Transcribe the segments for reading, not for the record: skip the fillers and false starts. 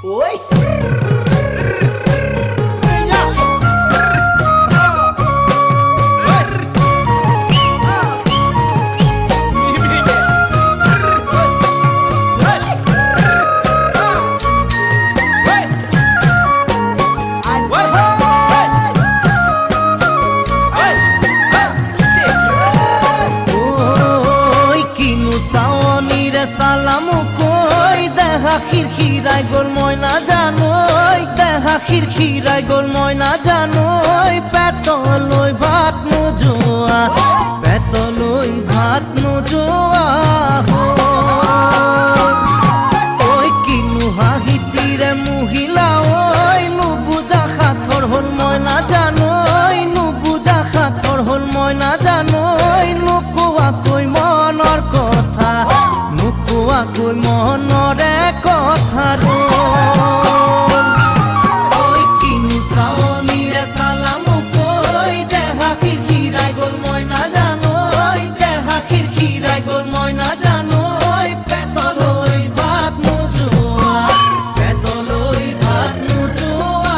ওই সালাম কই দেখা খিৰখিৰাই গোল ময়না জানোই দেখা খিৰখিৰাই গোল ময়না জানোই পেটলৈ ভাত নোযোৱা পেটলৈ ভাত নোযোৱা ঐ কিনো হাঁহিতিৰে মহিলা ঐ নুবুজা সাঁথৰ হ'ল ময়না জানোই নুবুজা সাঁথৰ হ'ল ময়না জানোই নোকোৱাকৈ মনৰ কথা নোকোৱাকৈ মনৰে কথা ঐ কিনো চাৱনিৰে চালাম কৈ দেহা খিৰখিৰাই গ'ল মই নাজানোই দেহা খিৰখিৰাই গ'ল মই নাজানোই পেটলৈ ভাত নোযোৱা পেটলৈ ভাত নোযোৱা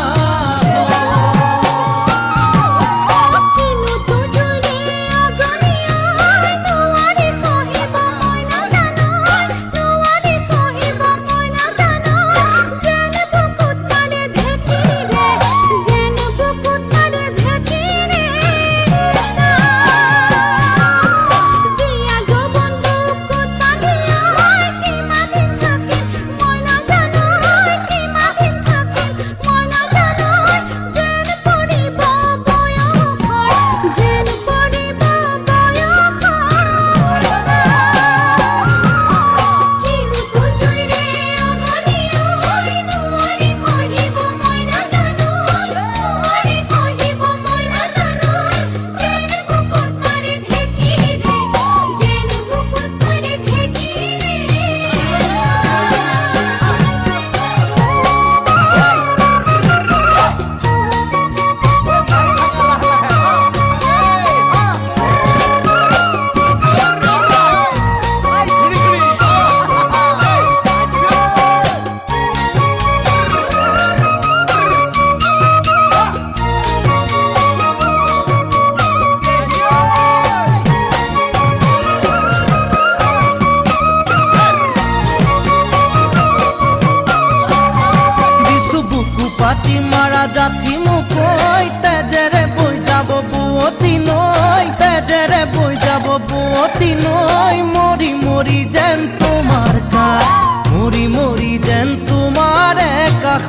পাতি মাৰা জাঠি মুকৈ তেজেৰে বৈ যাব বুৱতী নৈ তেজেৰে বৈ যাব বুৱতী নৈ মৰি মৰি যেন তোমাৰ কাষ মৰি মৰি যেন তোমাৰে কাষ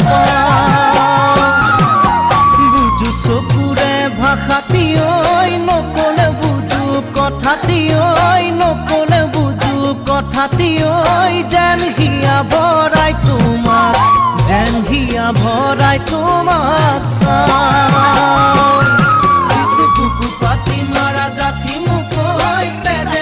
বুজো চকুৰে ভাষাতি ঐ নকলে বুজো কথাতি ঐ নকলে বুজো কথাতি ঐ যেন হিয়া ভৰাই তোমাক যেন হিয়া ভৰাই তোমাক চাওঁ কিছু বুকু পাতি মাৰা জাঠি মুকৈ তেজে